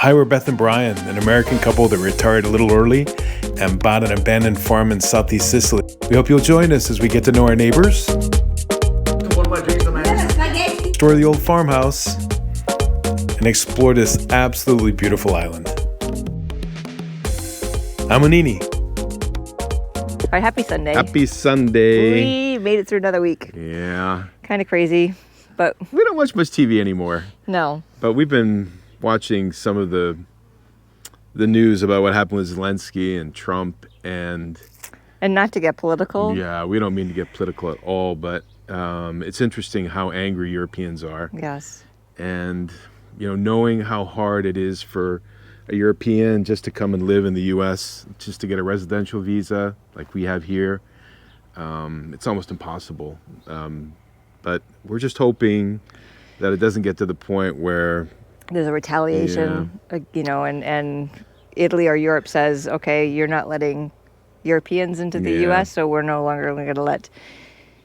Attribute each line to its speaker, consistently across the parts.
Speaker 1: Hi, we're Beth and Brian, an American couple that retired a little early and bought an abandoned farm in southeast Sicily. We hope you'll join us as we get to know our neighbors, explore the old farmhouse, and explore this absolutely beautiful island. I'm Onini.
Speaker 2: All right, happy Sunday.
Speaker 3: Happy Sunday.
Speaker 2: We made it through another week.
Speaker 3: Yeah.
Speaker 2: Kind of crazy, but...
Speaker 3: We don't watch much TV anymore.
Speaker 2: No.
Speaker 3: But we've been watching some of the news about what happened with Zelensky and Trump and
Speaker 2: not to get political.
Speaker 3: Yeah, we don't mean to get political at all, but it's interesting how angry Europeans are.
Speaker 2: Yes.
Speaker 3: And, you know, knowing how hard it is for a European just to come and live in the U.S., just to get a residential visa like we have here, it's almost impossible. But we're just hoping that it doesn't get to the point where
Speaker 2: there's a retaliation, you know, and Italy or Europe says, okay, you're not letting Europeans into the U.S., so we're no longer going to let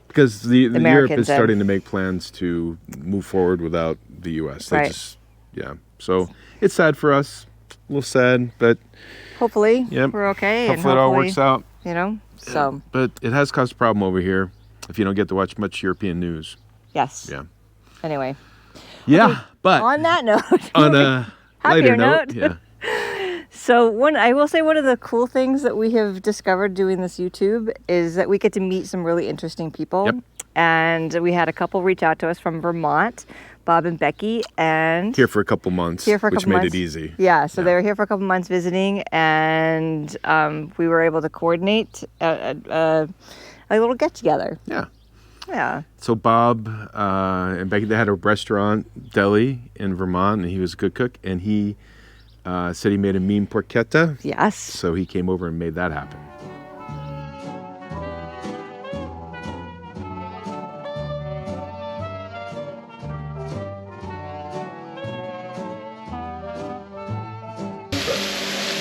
Speaker 3: because the Europe is
Speaker 2: in.
Speaker 3: starting to make plans to move forward without the U.S. They
Speaker 2: right.
Speaker 3: So it's sad for us, a little sad, but
Speaker 2: hopefully we're okay.
Speaker 3: Hopefully it all works out.
Speaker 2: You know, so.
Speaker 3: But it has caused a problem over here if you don't get to watch much European news.
Speaker 2: Yes.
Speaker 3: Yeah.
Speaker 2: Anyway.
Speaker 3: Yeah,
Speaker 2: okay.
Speaker 3: but
Speaker 2: on that note,
Speaker 3: on a lighter note,
Speaker 2: So I will say one of the cool things that we have discovered doing this YouTube is that we get to meet some really interesting people.
Speaker 3: Yep.
Speaker 2: And we had a couple reach out to us from Vermont, Bob and Becky, and
Speaker 3: here for a couple months, which made it easy.
Speaker 2: Yeah, so they were here for a couple months visiting, and we were able to coordinate a little get together.
Speaker 3: Yeah.
Speaker 2: Yeah.
Speaker 3: So Bob and Becky, they had a restaurant, deli in Vermont, and he was a good cook. And he said he made a mean porchetta.
Speaker 2: Yes.
Speaker 3: So he came over and made that happen.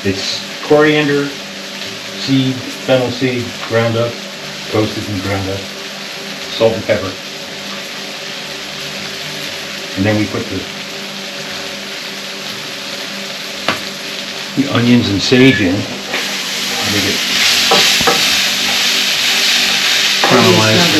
Speaker 4: It's coriander seed, fennel seed, ground up, toasted and ground up. Salt and pepper. And then we put the onions and sage in. Make it caramelized.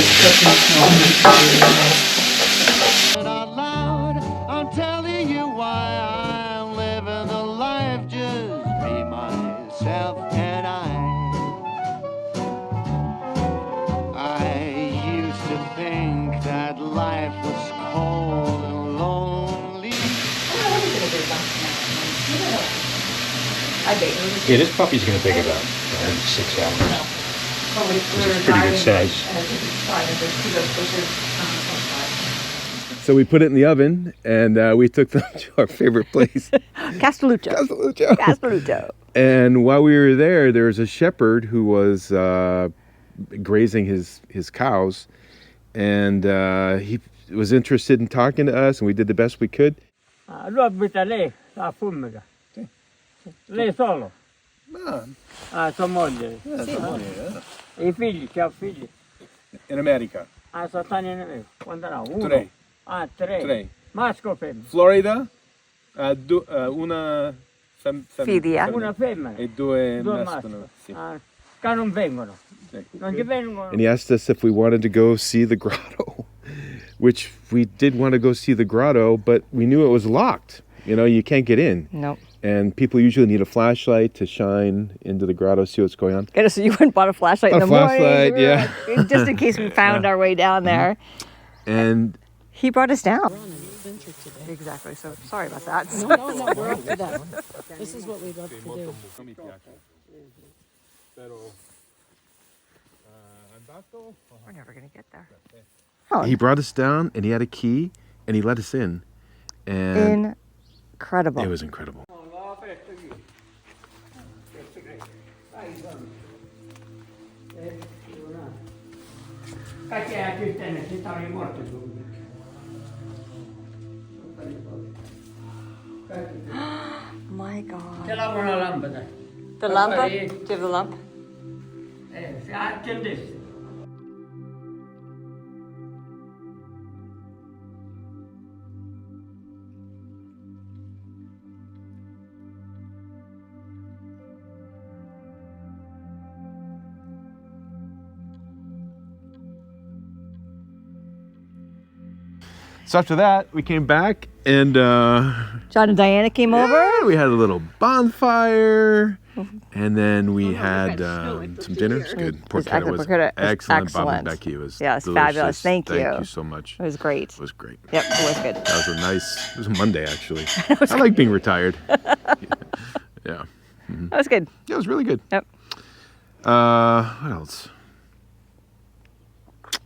Speaker 5: I'm telling you why I'm living the life, just be myself and I used to think that life was cold and lonely.
Speaker 4: Yeah, this puppy's going to take about 6 hours. Which is pretty good size.
Speaker 3: So we put it in the oven, and we took them to our favorite place.
Speaker 2: Castelluccio.
Speaker 3: And while we were there was a shepherd who was grazing his cows, and he was interested in talking to us, and we did the best we could.
Speaker 6: Lui abita lei, a Fumiga. Lei solo?
Speaker 3: No.
Speaker 6: Sua moglie. I figli, c'ha figli?
Speaker 3: In America.
Speaker 6: Sono tanti in America. Quando no? Uno?
Speaker 3: Tre.
Speaker 6: Tre. Maschio o femmina?
Speaker 3: Florida, una
Speaker 2: figlia.
Speaker 6: Una femmina.
Speaker 3: E due
Speaker 6: maschi. Che non vengono. Non ci vengono.
Speaker 3: And he asked us if we wanted to go see the grotto, which we did want to go see the grotto, but we knew it was locked. You know, you can't get in.
Speaker 2: Nope.
Speaker 3: And people usually need a flashlight to shine into the grotto, see what's going on.
Speaker 2: So you went and bought a flashlight in the
Speaker 3: morning. Yeah.
Speaker 2: Like, just in case we found our way down there.
Speaker 3: And
Speaker 2: he brought us down. Exactly. So sorry about that.
Speaker 7: No, we're up to that. This is what we love to do.
Speaker 2: We're never going to get there.
Speaker 3: He brought us down, and he had a key, and he let us in. And
Speaker 2: incredible.
Speaker 3: It was incredible.
Speaker 2: My God.
Speaker 6: Ce l'ho una lampada.
Speaker 2: The lamp? Do you have the lamp?
Speaker 6: Accendessi.
Speaker 3: So after that, we came back and
Speaker 2: John and Diana came over.
Speaker 3: we had a little bonfire. And then we had some dinner. It was good. Porchetta was excellent. Bob and Becky was delicious.
Speaker 2: Fabulous. Thank you.
Speaker 3: Thank you so much.
Speaker 2: It was great.
Speaker 3: It was great.
Speaker 2: Yep, it was good.
Speaker 3: That was it was a Monday, actually. I like being retired. Yeah.
Speaker 2: That was good.
Speaker 3: Yeah, it was really good.
Speaker 2: Yep.
Speaker 3: What else?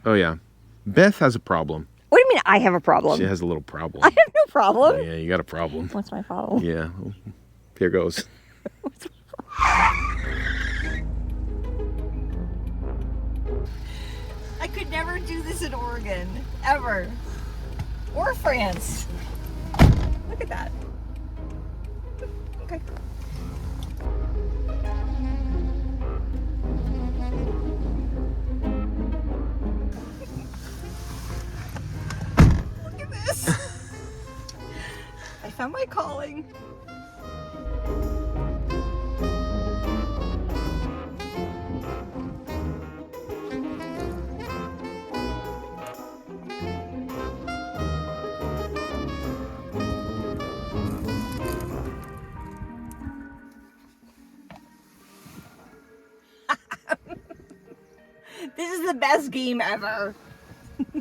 Speaker 3: Oh, yeah. Beth has a problem.
Speaker 2: What do you mean I have a problem?
Speaker 3: She has a little problem.
Speaker 2: I have no problem.
Speaker 3: Yeah, you got a problem.
Speaker 2: What's my problem?
Speaker 3: Yeah. Well, here goes.
Speaker 2: I could never do this in Oregon, ever. Or France. Look at that. Okay. Look at this. I found my calling. This is the best game ever. Okay,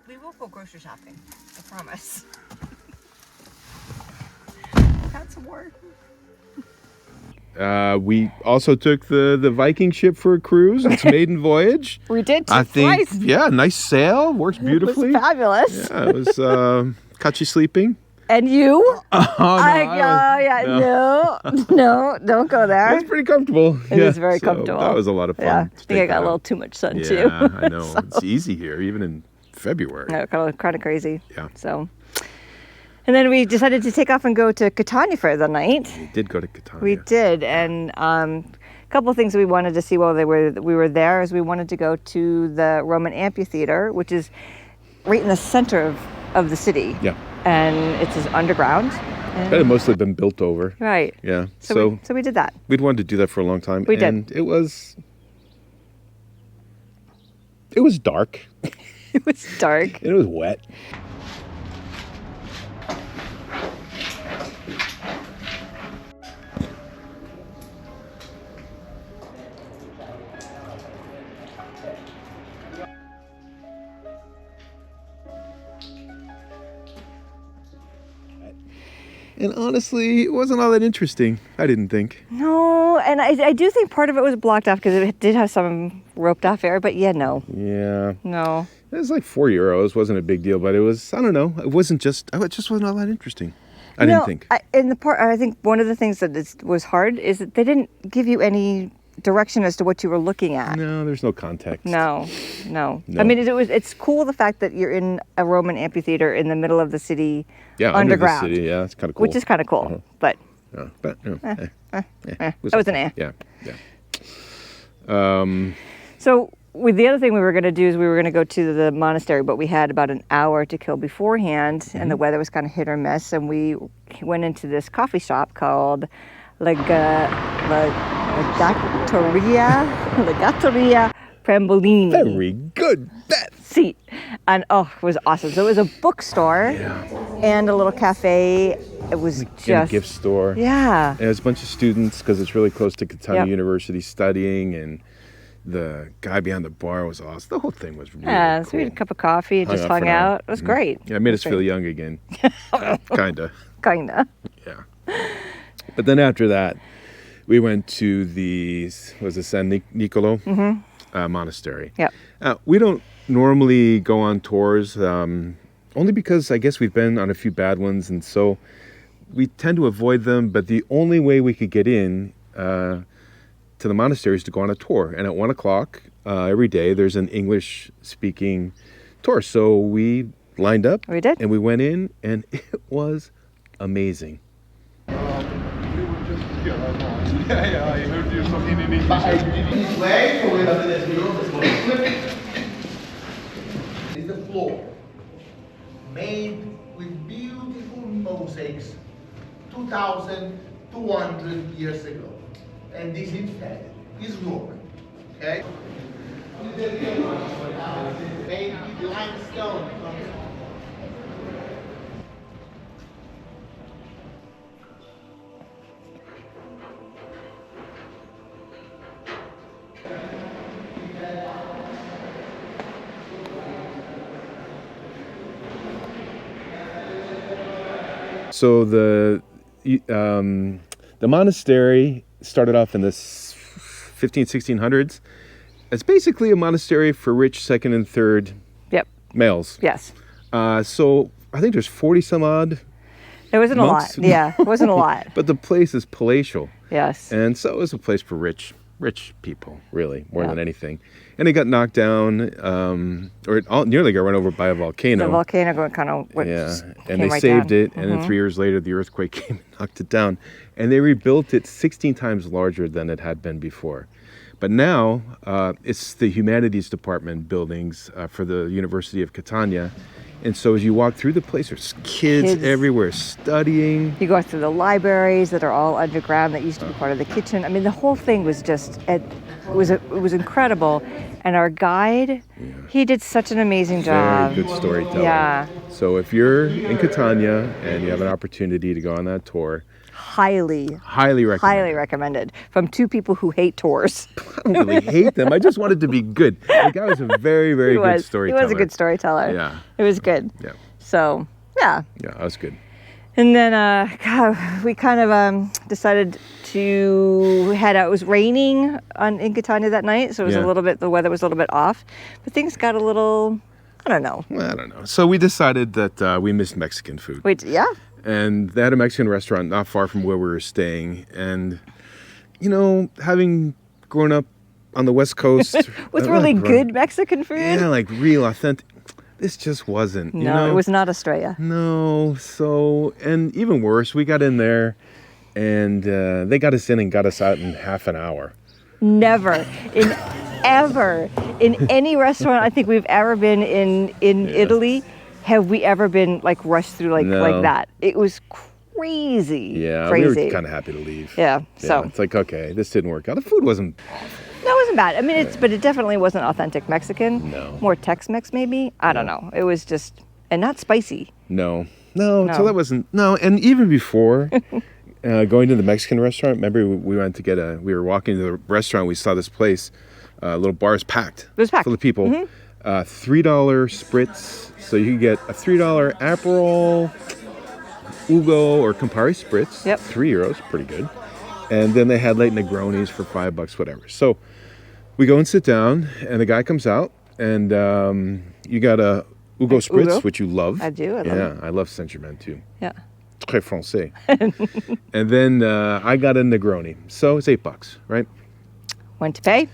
Speaker 2: we will go grocery shopping. I promise. Got some more.
Speaker 3: We also took the Viking ship for a cruise. It's maiden voyage.
Speaker 2: We did
Speaker 3: I think,
Speaker 2: twice.
Speaker 3: yeah, nice sail. Works beautifully.
Speaker 2: It was fabulous.
Speaker 3: Yeah, it was caught you sleeping.
Speaker 2: And you?
Speaker 3: Oh,
Speaker 2: No, don't go there.
Speaker 3: It's pretty comfortable.
Speaker 2: It was very comfortable.
Speaker 3: That was a lot of fun.
Speaker 2: Yeah, I
Speaker 3: to
Speaker 2: think
Speaker 3: take
Speaker 2: I got
Speaker 3: that
Speaker 2: a little
Speaker 3: out.
Speaker 2: too much sun too.
Speaker 3: Yeah, I know.
Speaker 2: So-
Speaker 3: It's easy here, even in February.
Speaker 2: No, kind of crazy.
Speaker 3: Yeah.
Speaker 2: So, and then we decided to take off and go to Catania for the night.
Speaker 3: We did go to Catania.
Speaker 2: We did, and a couple of things we wanted to see while we were there is we wanted to go to the Roman Amphitheater, which is right in the center of the city.
Speaker 3: Yeah.
Speaker 2: And it's just underground.
Speaker 3: It had mostly been built over.
Speaker 2: Right.
Speaker 3: Yeah.
Speaker 2: So we did that.
Speaker 3: We'd wanted to do that for a long time.
Speaker 2: We did.
Speaker 3: And it was dark.
Speaker 2: It was dark.
Speaker 3: And it was wet. And honestly, it wasn't all that interesting. I didn't think.
Speaker 2: No, and I do think part of it was blocked off because it did have some roped off area, but no.
Speaker 3: Yeah.
Speaker 2: No.
Speaker 3: It was like €4. Wasn't a big deal, but it was, I don't know. It just wasn't all that interesting. I didn't think.
Speaker 2: I think one of the things that was hard is that they didn't give you any direction as to what you were looking at.
Speaker 3: No, there's no context.
Speaker 2: No. I mean, it's cool the fact that you're in a Roman amphitheater in the middle of the city, underground.
Speaker 3: Under the city, yeah, it's kind of cool.
Speaker 2: Which is kind of cool, but
Speaker 3: yeah, but
Speaker 2: that was an eh.
Speaker 3: Yeah.
Speaker 2: So the other thing we were going to do is we were going to go to the monastery, but we had about an hour to kill beforehand, and the weather was kind of hit or miss, and we went into this coffee shop called Legatoria Prambolini.
Speaker 3: Very good bet.
Speaker 2: Seat. And it was awesome. So it was a bookstore and a little cafe. It was just
Speaker 3: a gift store.
Speaker 2: Yeah.
Speaker 3: And there's a bunch of students because it's really close to Catania University studying, and the guy behind the bar was awesome. The whole thing was really cool.
Speaker 2: So we had a cup of coffee and just hung out. It was great.
Speaker 3: Yeah, it made us feel young again. Kinda. Yeah. But then after that, we went to the San Nicoló Monastery.
Speaker 2: Yep.
Speaker 3: We don't normally go on tours, only because I guess we've been on a few bad ones, and so we tend to avoid them. But the only way we could get in to the monastery is to go on a tour. And at 1 o'clock every day, there's an English-speaking tour. So we lined up.
Speaker 2: We did.
Speaker 3: And we went in, and it was amazing.
Speaker 8: Yeah, I heard you something in English.
Speaker 9: It's the floor, made with beautiful mosaics 2,200 years ago. And this is rock, okay? Made with limestone.
Speaker 3: So the monastery started off in the 1600s. It's basically a monastery for rich second and third
Speaker 2: Yep.
Speaker 3: males.
Speaker 2: Yes.
Speaker 3: So I think there's 40 some odd.
Speaker 2: It wasn't
Speaker 3: monks.
Speaker 2: a lot. Yeah, it wasn't a lot.
Speaker 3: But the place is palatial.
Speaker 2: Yes.
Speaker 3: And so it was a place for rich people, really, more than anything. And it got knocked down, or it nearly got run over by a volcano.
Speaker 2: The volcano kind of went.
Speaker 3: Yeah, and
Speaker 2: came
Speaker 3: they
Speaker 2: right
Speaker 3: saved
Speaker 2: down.
Speaker 3: it, and then 3 years later, the earthquake came and knocked it down. And they rebuilt it 16 times larger than it had been before. But now, it's the humanities department buildings for the University of Catania. And so as you walk through the place, there's kids everywhere studying.
Speaker 2: You go through the libraries that are all underground that used to be part of the kitchen. I mean, the whole thing was just, it was incredible. And our guide, he did such an amazing job.
Speaker 3: Very good storytelling.
Speaker 2: Yeah.
Speaker 3: So if you're in Catania and you have an opportunity to go on that tour,
Speaker 2: Highly recommended. From two people who hate tours.
Speaker 3: I don't really hate them. I just wanted to be good. The guy was a very, very good storyteller.
Speaker 2: He was a good storyteller.
Speaker 3: Yeah.
Speaker 2: It was good.
Speaker 3: Yeah.
Speaker 2: So, yeah.
Speaker 3: Yeah, that was good.
Speaker 2: And then we kind of decided to head out. It was raining in Catania that night, so it was the weather was a little bit off. But things got a little, I don't know.
Speaker 3: Well, I don't know. So we decided that we missed Mexican food.
Speaker 2: Yeah.
Speaker 3: And they had a Mexican restaurant not far from where we were staying. And, you know, having grown up on the West Coast.
Speaker 2: With really good Mexican food?
Speaker 3: Yeah, like real authentic. This just wasn't.
Speaker 2: No,
Speaker 3: you know?
Speaker 2: It was not Estrella.
Speaker 3: No. So, and even worse, we got in there and they got us in and got us out in half an hour.
Speaker 2: Never. Ever. In any restaurant I think we've ever been in Italy, have we ever been like rushed through like that? It was crazy.
Speaker 3: Yeah,
Speaker 2: crazy.
Speaker 3: we were kind of happy to leave.
Speaker 2: Yeah, so
Speaker 3: it's like, okay, this didn't work out. The food wasn't awful.
Speaker 2: No, it wasn't bad. I mean, but it definitely wasn't authentic Mexican.
Speaker 3: No.
Speaker 2: More Tex-Mex maybe. I don't know. It was just, and not spicy.
Speaker 3: No. So that wasn't, and even before going to the Mexican restaurant, remember we went to we were walking to the restaurant, we saw this place, little bars packed.
Speaker 2: It was packed.
Speaker 3: Full of people. $3 spritz. So you could get a $3 Aperol, Ugo, or Campari spritz.
Speaker 2: Yep.
Speaker 3: €3, pretty good. And then they had late Negronis for $5, whatever. So we go and sit down, and the guy comes out, and you got a Ugo spritz,
Speaker 2: Ugo?
Speaker 3: Which you love.
Speaker 2: I do. I love it.
Speaker 3: Yeah, I love Saint-Germain too.
Speaker 2: Yeah.
Speaker 3: Très français. And then I got a Negroni. So it's $8, right?
Speaker 2: Went to pay.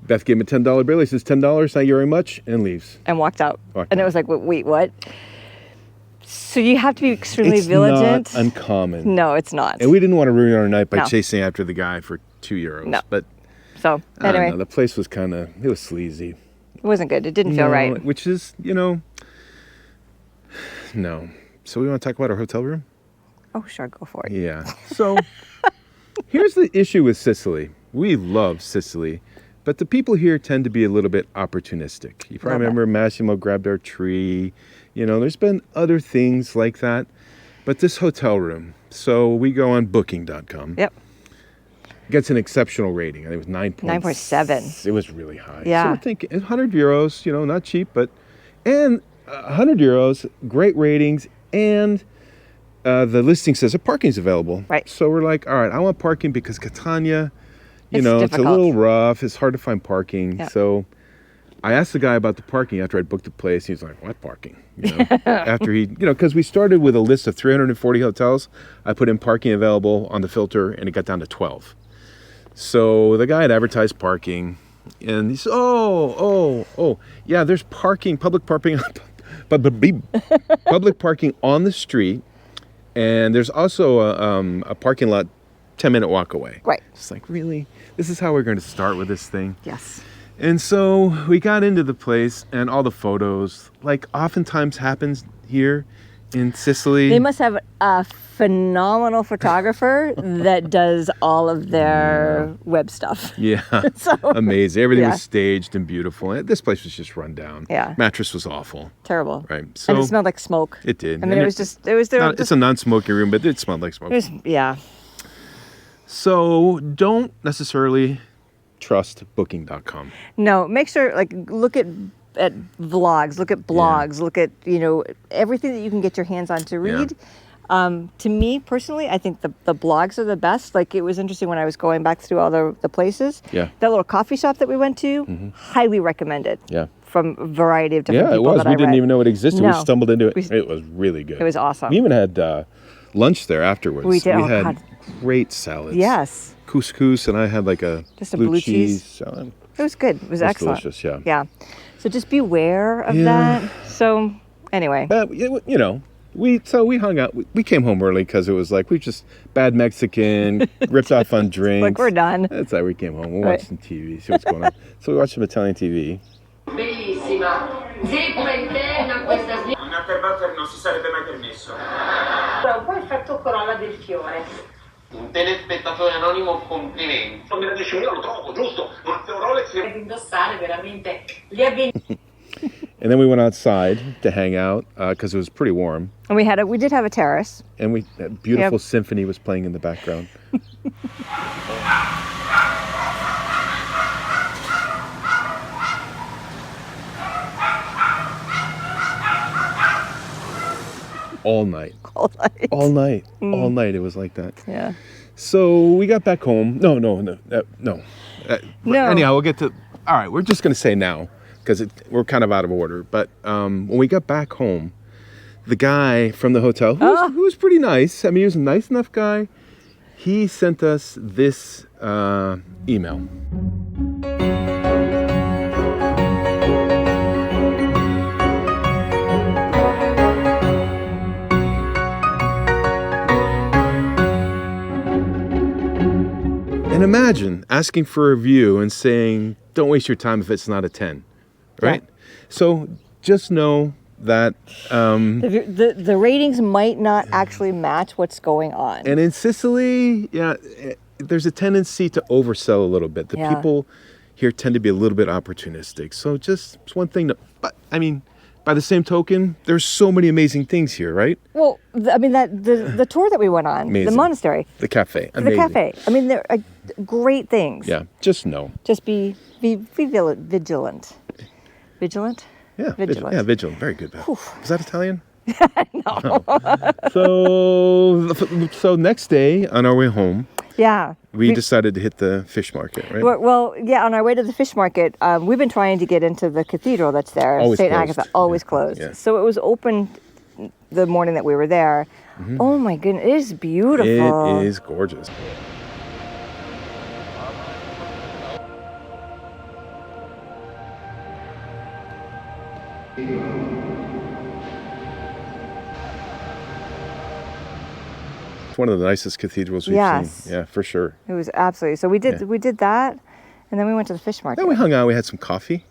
Speaker 3: Beth gave him a $10 bill. He says, $10, thank you very much, and leaves.
Speaker 2: And walked out. It was like, wait, what? So you have to be extremely vigilant.
Speaker 3: It's not uncommon.
Speaker 2: No, it's not.
Speaker 3: And we didn't want to ruin our night by chasing after the guy for €2.
Speaker 2: No.
Speaker 3: But
Speaker 2: so
Speaker 3: I
Speaker 2: anyway,
Speaker 3: don't know, the place was it was sleazy.
Speaker 2: It wasn't good. It didn't feel right.
Speaker 3: Which is, no. So we want to talk about our hotel room?
Speaker 2: Oh, sure, go for it.
Speaker 3: Yeah. So here's the issue with Sicily. We love Sicily, but the people here tend to be a little bit opportunistic. You probably remember Massimo grabbed our tree. There's been other things like that. But this hotel room, so we go on booking.com.
Speaker 2: Yep.
Speaker 3: Gets an exceptional rating. I think it was
Speaker 2: 9.7.
Speaker 3: It was really high.
Speaker 2: Yeah.
Speaker 3: So we're thinking €100, not cheap, and €100, great ratings, and the listing says a parking's available.
Speaker 2: Right.
Speaker 3: So we're like, all right, I want parking because Catania, it's a
Speaker 2: difficult.
Speaker 3: little rough. It's hard to find parking.
Speaker 2: Yeah.
Speaker 3: So I asked the guy about the parking after I'd booked the place. He's like, what parking? After he, because we started with a list of 340 hotels. I put in parking available on the filter, and it got down to 12. So the guy had advertised parking, and he said, yeah, there's parking, public parking, public parking on the street, and there's also a parking lot 10-minute walk away.
Speaker 2: Right.
Speaker 3: It's like, really? This is how we're going to start with this thing?
Speaker 2: Yes.
Speaker 3: And so we got into the place, and all the photos, like oftentimes happens here, in Sicily.
Speaker 2: They must have a phenomenal photographer that does all of their web stuff.
Speaker 3: Yeah,
Speaker 2: So,
Speaker 3: amazing. Everything
Speaker 2: yeah.
Speaker 3: was staged and beautiful. And this place was just run down.
Speaker 2: Yeah.
Speaker 3: Mattress was awful.
Speaker 2: Terrible.
Speaker 3: Right. So
Speaker 2: And it smelled like smoke.
Speaker 3: it did.
Speaker 2: I mean,
Speaker 3: And
Speaker 2: it was there.
Speaker 3: it's a non-smoking room, but it smelled like smoke.
Speaker 2: Yeah.
Speaker 3: So don't necessarily trust booking.com.
Speaker 2: No, make sure, like, look at vlogs, look at blogs, look at, everything that you can get your hands on to read. To me personally, I think the blogs are the best. Like, it was interesting when I was going back through all the places.
Speaker 3: Yeah.
Speaker 2: That little coffee shop that we went to, highly recommended.
Speaker 3: Yeah.
Speaker 2: From a variety of different
Speaker 3: Yeah, it
Speaker 2: people
Speaker 3: was.
Speaker 2: that
Speaker 3: We
Speaker 2: I
Speaker 3: didn't
Speaker 2: read.
Speaker 3: even know it existed.
Speaker 2: No.
Speaker 3: We stumbled into it. It was really good.
Speaker 2: It was awesome.
Speaker 3: We even had lunch there afterwards.
Speaker 2: We did.
Speaker 3: We
Speaker 2: Oh,
Speaker 3: had
Speaker 2: God.
Speaker 3: great salads.
Speaker 2: Yes.
Speaker 3: Couscous, and I had like
Speaker 2: Just a blue cheese.
Speaker 3: salad.
Speaker 2: It was good. It was excellent.
Speaker 3: Delicious, yeah.
Speaker 2: Yeah. So just beware of
Speaker 3: Yeah.
Speaker 2: that. So anyway.
Speaker 3: But we hung out. We came home early because it was like we just bad Mexican, ripped off on drinks.
Speaker 2: Like, we're done.
Speaker 3: That's why we came home. We'll
Speaker 2: Right.
Speaker 3: watch some TV, see what's going on. So we watched some Italian TV.
Speaker 10: Bellissima. Zeppa interna questa
Speaker 9: Una per non si sarebbe mai permesso.
Speaker 10: un po' effetto corolla del fiore.
Speaker 9: Un telespettatore anonimo, complimenti. Non me ne dice, io lo trovo, giusto? Ma se un Rolex...
Speaker 10: Per indossare veramente gli avvenimenti.
Speaker 3: And then we went outside to hang out because it was pretty warm.
Speaker 2: And we did have a terrace.
Speaker 3: And that beautiful
Speaker 2: Yep.
Speaker 3: symphony was playing in the background. All night.
Speaker 2: All night.
Speaker 3: All night. All night. It was like that.
Speaker 2: Yeah.
Speaker 3: So we got back home. No.
Speaker 2: No.
Speaker 3: Anyhow, we'll get to. All right, we're just going to say now because we're kind of out of order. But when we got back home, the guy from the hotel, who was pretty nice. I mean, he was a nice enough guy. He sent us this email. And imagine asking for a review and saying, don't waste your time if it's not a 10, right? Yeah. So just know that...
Speaker 2: the ratings might not actually match what's going on.
Speaker 3: And in Sicily, there's a tendency to oversell a little bit. The people here tend to be a little bit opportunistic. So just it's one thing. But, I mean... By the same token, there's so many amazing things here, right?
Speaker 2: Well, the tour that we went on,
Speaker 3: amazing.
Speaker 2: the monastery,
Speaker 3: the cafe,
Speaker 2: amazing. The cafe. I mean, they're great things.
Speaker 3: Yeah, just know. Just
Speaker 2: be vigilant. Vigilant.
Speaker 3: Yeah,
Speaker 2: vigilant.
Speaker 3: Vigilant. Very good. Is that Italian?
Speaker 2: No.
Speaker 3: So next day on our way home.
Speaker 2: Yeah.
Speaker 3: We decided to hit the fish market, right?
Speaker 2: Well, on our way to the fish market, we've been trying to get into the cathedral that's there, St. Agatha, always closed. Yeah. So it was open the morning that we were there. Mm-hmm. Oh my goodness, it is beautiful.
Speaker 3: It is gorgeous. One of the nicest cathedrals we've seen. Yeah, for sure.
Speaker 2: It was absolutely. So we did that, and then we went to the fish market.
Speaker 3: Then we hung out. We had some coffee.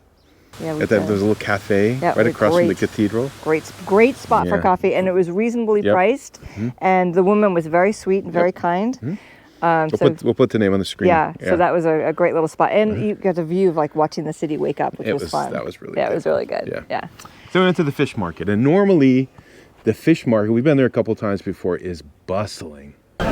Speaker 2: Yeah,
Speaker 3: there was a little cafe right across from the cathedral.
Speaker 2: Great spot for coffee, and it was reasonably priced. Mm-hmm. And the woman was very sweet and very kind. Mm-hmm.
Speaker 3: We'll put the name on the screen.
Speaker 2: Yeah. So that was a great little spot, and you got a view of like watching the city wake up, which was fun.
Speaker 3: That was really good.
Speaker 2: Yeah, it was really good. Yeah.
Speaker 3: So we went to the fish market, and normally the fish market, we've been there a couple times before, is bustling. But,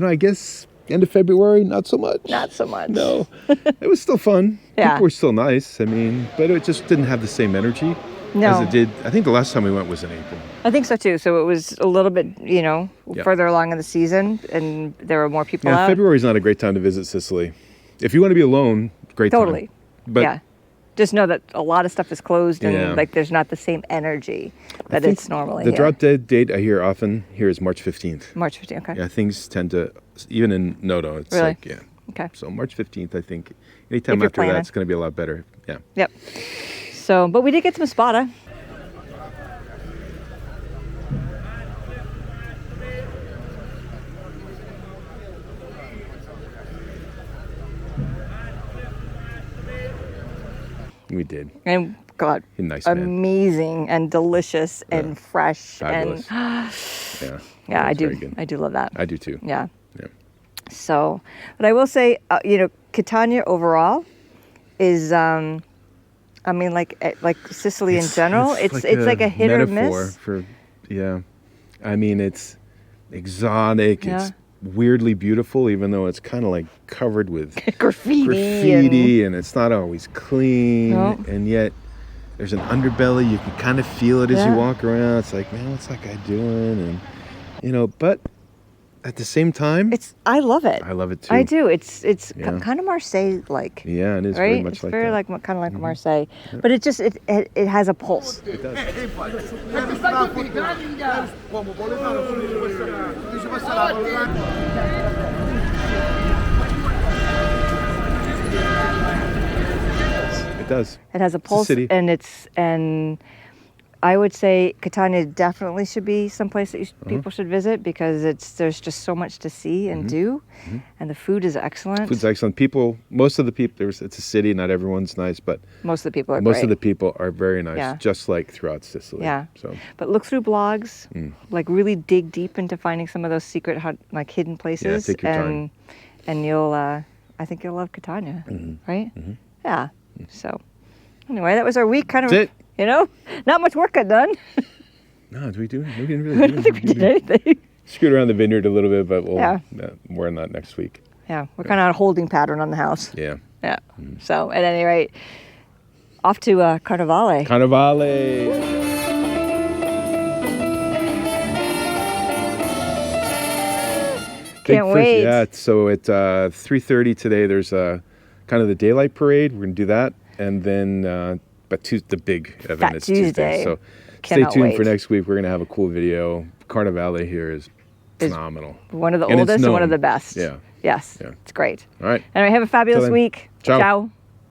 Speaker 3: I guess end of February, not so much.
Speaker 2: Not so much.
Speaker 3: No. It was still fun.
Speaker 2: Yeah.
Speaker 3: People were still nice. I mean, but it just didn't have the same energy.
Speaker 2: No.
Speaker 3: as it did. I think the last time we went was in April.
Speaker 2: I think so too. So it was a little bit,
Speaker 3: Yeah.
Speaker 2: further along in the season, and there were more people
Speaker 3: Yeah,
Speaker 2: out.
Speaker 3: February's not a great time to visit Sicily. If you want to be alone, great
Speaker 2: Totally.
Speaker 3: time. But
Speaker 2: yeah. Just know that a lot of stuff is closed, and
Speaker 3: Yeah.
Speaker 2: like there's not the same energy that
Speaker 3: think
Speaker 2: it's normally.
Speaker 3: the
Speaker 2: here.
Speaker 3: drop dead date I hear often here is March 15th.
Speaker 2: March 15th. Okay.
Speaker 3: Yeah, things tend to, even in Noto, it's
Speaker 2: Really?
Speaker 3: like, yeah.
Speaker 2: Okay.
Speaker 3: So March 15th, I think. Anytime
Speaker 2: you're
Speaker 3: after
Speaker 2: planning.
Speaker 3: that, it's going to be a lot better. Yeah.
Speaker 2: Yep. So, but we did get some spada.
Speaker 3: We did.
Speaker 2: And God,
Speaker 3: Nice man.
Speaker 2: amazing and delicious and fresh
Speaker 3: Fabulous.
Speaker 2: and
Speaker 3: Yeah.
Speaker 2: yeah, I
Speaker 3: It's very
Speaker 2: do.
Speaker 3: good.
Speaker 2: I do love that.
Speaker 3: I do too.
Speaker 2: Yeah.
Speaker 3: Yeah.
Speaker 2: So, but I will say, Catania overall is, I mean, like Sicily in general, it's like a hit or
Speaker 3: metaphor
Speaker 2: miss.
Speaker 3: for, yeah. I mean, it's exotic.
Speaker 2: Yeah.
Speaker 3: It's weirdly beautiful, even though it's kind of like covered with
Speaker 2: graffiti
Speaker 3: and it's not always clean.
Speaker 2: No.
Speaker 3: And yet there's an underbelly. You can kind of feel it as you
Speaker 2: Yeah.
Speaker 3: walk around. It's like, man, what's that guy doing? And, but at the same time,
Speaker 2: I love it.
Speaker 3: I love it too.
Speaker 2: I do. It's
Speaker 3: Yeah.
Speaker 2: kind of Marseille like.
Speaker 3: Yeah, it is
Speaker 2: Right?
Speaker 3: very much
Speaker 2: It's
Speaker 3: like
Speaker 2: very
Speaker 3: that.
Speaker 2: kind of like Marseille, but it just it has a pulse.
Speaker 3: It does. It does.
Speaker 2: It has a pulse,
Speaker 3: city.
Speaker 2: and I would say Catania definitely should be someplace that people should visit because there's just so much to see and do, and the food is excellent.
Speaker 3: Food's excellent. Most of the people, it's a city, not everyone's nice, but
Speaker 2: Most of the people are
Speaker 3: most
Speaker 2: great.
Speaker 3: of the people are very nice,
Speaker 2: Yeah.
Speaker 3: just like throughout Sicily.
Speaker 2: Yeah.
Speaker 3: So
Speaker 2: But look through blogs, like really dig deep into finding some of those secret hidden places,
Speaker 3: take your
Speaker 2: and
Speaker 3: time.
Speaker 2: and you'll I think you'll love Catania, right? Yeah. So anyway, that was our week. Kind of,
Speaker 3: That's it.
Speaker 2: not much work got done.
Speaker 3: no, we didn't really
Speaker 2: I don't think we did anything.
Speaker 3: Screwed around the vineyard a little bit, but we'll
Speaker 2: Yeah.
Speaker 3: more on that next week.
Speaker 2: Yeah, we're kind of on a holding pattern on the house.
Speaker 3: Yeah.
Speaker 2: Yeah. So at any rate, off to Carnivale.
Speaker 3: Carnivale.
Speaker 2: Can't wait.
Speaker 3: Yeah. So at 3:30 today, there's kind of the daylight parade. We're gonna do that, and then the big event
Speaker 2: Fat
Speaker 3: is Tuesday.
Speaker 2: Tuesday.
Speaker 3: So
Speaker 2: Cannot
Speaker 3: stay tuned
Speaker 2: wait.
Speaker 3: for next week. We're gonna have a cool video. Carnivale here is phenomenal.
Speaker 2: One of the
Speaker 3: And it's
Speaker 2: oldest and one of
Speaker 3: known.
Speaker 2: the best.
Speaker 3: Yeah.
Speaker 2: Yes.
Speaker 3: Yeah.
Speaker 2: It's great.
Speaker 3: All right.
Speaker 2: Anyway, have a fabulous
Speaker 3: Till then.
Speaker 2: week.
Speaker 3: Ciao.
Speaker 2: Ciao.